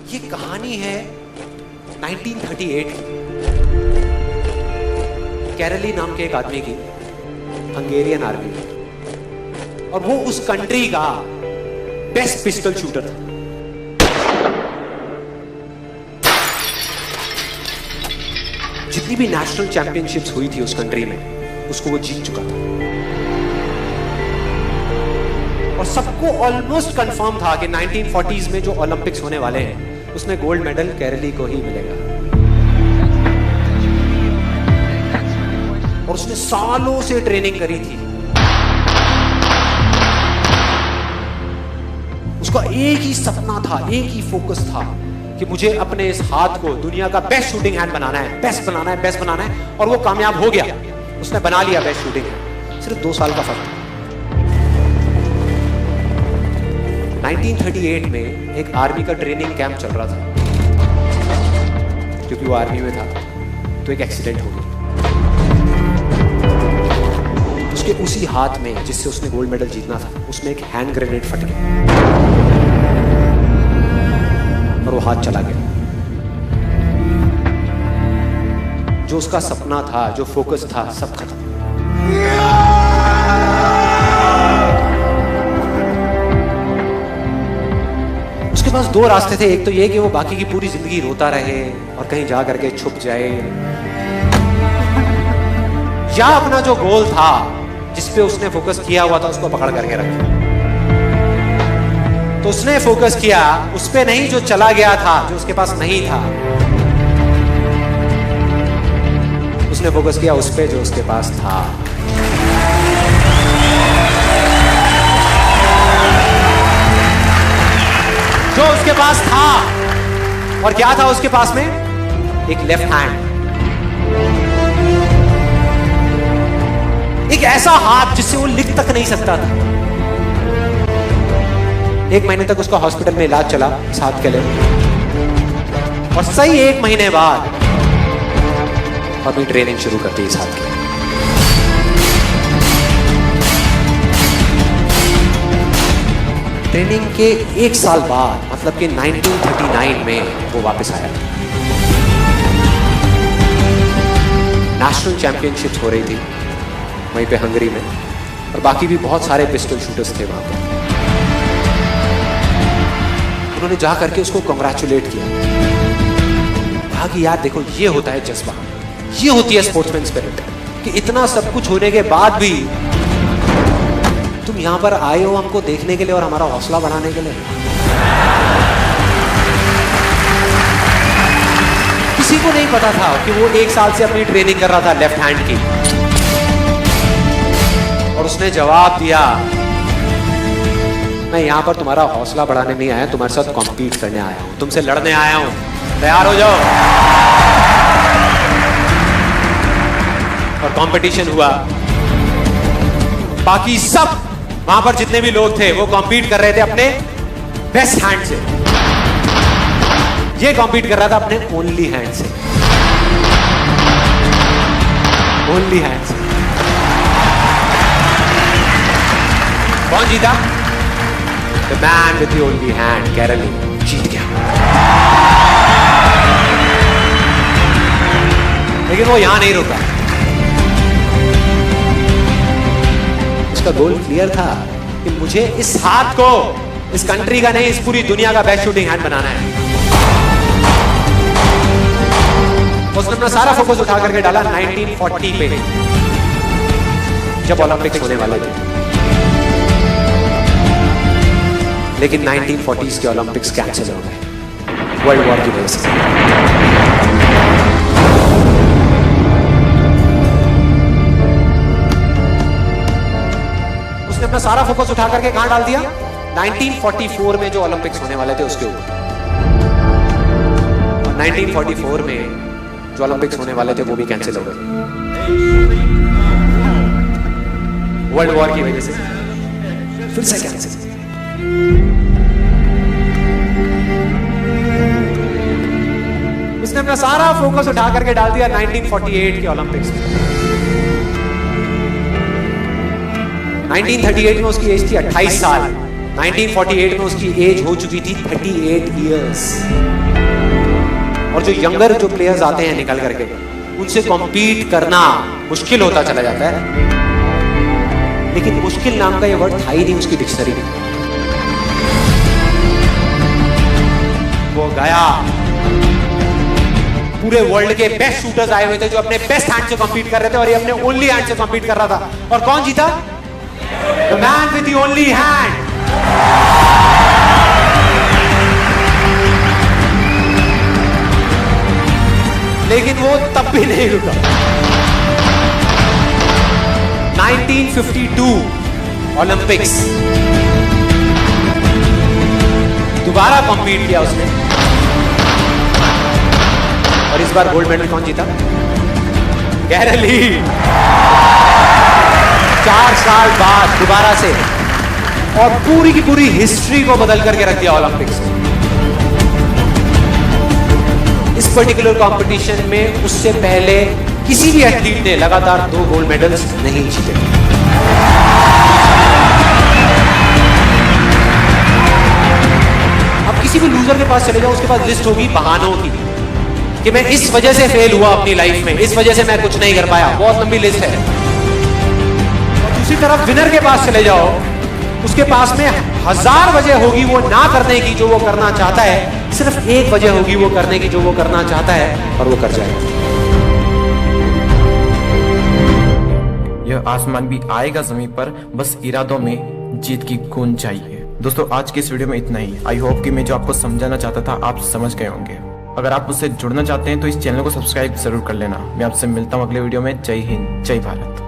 ये कहानी है 1938 कैरली नाम के एक आदमी की, हंगेरियन आर्मी, और वो उस कंट्री का बेस्ट पिस्टल शूटर था। जितनी भी नेशनल चैंपियनशिप्स हुई थी उस कंट्री में, उसको वो जीत चुका था। और सबको ऑलमोस्ट कंफर्म था कि 1940s में जो ओलंपिक्स होने वाले हैं उसमें गोल्ड मेडल कैरली को ही मिलेगा। और उसने सालों से ट्रेनिंग करी थी। उसका एक ही सपना था, एक ही फोकस था कि मुझे अपने इस हाथ को दुनिया का बेस्ट शूटिंग हैंड बनाना है, बेस्ट बनाना है, बेस्ट बनाना है। और वो कामयाब हो गया, उसने बना लिया बेस्ट शूटिंग हैंड। सिर्फ 2 साल का फर्क था। 1938 में एक आर्मी का ट्रेनिंग कैंप चल रहा था। क्योंकि वो आर्मी में था तो एक एक्सीडेंट हो गया। उसके उसी हाथ में जिससे उसने गोल्ड मेडल जीतना था, उसमें एक हैंड ग्रेनेड फट गया और वो हाथ चला गया। जो उसका सपना था, जो फोकस था, सब खत्म। उसके पास 2 रास्ते थे। एक तो ये कि वो बाकी की पूरी जिंदगी रोता रहे और कहीं जा करके छुप जाए, या अपना जो गोल था जिस पे उसने फोकस किया हुआ था उसको पकड़ करके रखे। तो उसने फोकस किया उस पे नहीं जो चला गया था, जो उसके पास नहीं था। उसने फोकस किया उस पे जो उसके पास था। जो उसके पास था। और क्या था उसके पास में? एक लेफ्ट हैंड, एक ऐसा हाथ जिससे वो लिख तक नहीं सकता था। 1 महीने तक उसका हॉस्पिटल में इलाज चला इस हाथ के लिए। और सही 1 महीने बाद अपनी ट्रेनिंग शुरू करती इस हाथ के लिए। ट्रेनिंग के 1 साल बाद, मतलब कि 1939 में वो वापस आया। नेशनल चैंपियनशिप्स हो रही थी वहीं पे हंगरी में, और बाकी भी बहुत सारे पिस्टल शूटर्स थे वहां पर। उन्होंने जा करके उसको कांग्रेचुलेट किया, कहा कि यार देखो, ये होता है जज्बा, ये होती है स्पोर्ट्समैन स्पिरिट, कि इतना सब कुछ होने के बाद भी तुम यहां पर आए हो हमको देखने के लिए और हमारा हौसला बढ़ाने के लिए। किसी को नहीं पता था कि वो 1 साल से अपनी ट्रेनिंग कर रहा था लेफ्ट हैंड की। और उसने जवाब दिया, मैं यहां पर तुम्हारा हौसला बढ़ाने नहीं आया, तुम्हारे साथ कॉम्पीट करने आया हूं, तुमसे लड़ने आया हूं, तैयार हो जाओ। और कंपटीशन हुआ। बाकी सब वहां पर जितने भी लोग थे वो कॉम्पीट कर रहे थे अपने बेस्ट हैंड से। ये कॉम्पीट कर रहा था अपने ओनली हैंड से। ओनली हैंड से। कौन जीता? The man with the only hand, Kairali, जीत गया। लेकिन वो यहां नहीं रुका। उसका गोल क्लियर था कि मुझे इस हाथ को, इस कंट्री का नहीं, इस पूरी दुनिया का बेस्ट शूटिंग हैंड बनाना है। उसने अपना सारा फोकस उठा करके डाला 1940 पे, जब ओलंपिक्स होने वाले थे। लेकिन 1940s के ओलंपिक्स कैंसिल हो गए वर्ल्ड वॉर की वजह से। उसने अपना सारा फोकस उठा करके कहां डाल दिया? 1944 में जो ओलंपिक्स होने वाले थे उसके ऊपर। 1944 में जो ओलंपिक्स होने वाले थे वो भी कैंसिल हो गए वर्ल्ड वॉर की वजह से। फिर से कैंसिल। उसने अपना सारा फोकस उठा करके डाल दिया 1948 के ओलंपिक्स में। 1938 में उसकी एज थी 28 साल। 1948 में उसकी एज हो चुकी थी 38 इयर्स। और जो यंगर जो प्लेयर्स आते हैं निकल करके, उनसे कॉम्पीट करना मुश्किल होता चला जाता है। लेकिन मुश्किल नाम का ये वर्ड था ही नहीं उसकी डिक्शनरी में। वो गया, पूरे वर्ल्ड के बेस्ट शूटर्स आए हुए थे जो अपने बेस्ट हैंड से कॉम्पीट कर रहे थे, और ये अपने ओनली हैंड से कॉम्पीट कर रहा था। और कौन जीता? The man with the only hand. लेकिन वो तब भी नहीं रुका। 1952 ओलंपिक्स, दोबारा कॉम्पीट किया उसने, और इस बार गोल्ड मेडल कौन जीता? गैरल हील। 4 साल बाद दोबारा से, और पूरी की पूरी हिस्ट्री को बदल करके रख दिया ओलंपिक्स। इस पर्टिकुलर कंपटीशन में उससे पहले किसी भी एथलीट ने लगातार 2 गोल्ड मेडल्स नहीं जीते। अब किसी भी लूजर के पास चले जाओ, उसके पास लिस्ट होगी बहानों की कि मैं इस वजह से फेल हुआ अपनी लाइफ में, इस वजह से मैं कुछ नहीं कर पाया। बहुत लंबी लिस्ट है। और दूसरी तरफ विनर के पास चले जाओ, उसके पास में 1000 वजह होगी वो ना करने की जो वो करना चाहता है, सिर्फ एक वजह होगी वो करने की जो वो करना चाहता है, और वो कर जाएगा। यह आसमान भी आएगा जमीन पर, बस इरादों में जीत की गूंज चाहिए। दोस्तों, आज के इस वीडियो में इतना ही। आई होप कि मैं जो आपको समझाना चाहता था आप समझ गए होंगे। अगर आप मुझसे जुड़ना चाहते हैं तो इस चैनल को सब्सक्राइब जरूर कर लेना। मैं आपसे मिलता हूँ अगले वीडियो में। जय हिंद, जय भारत।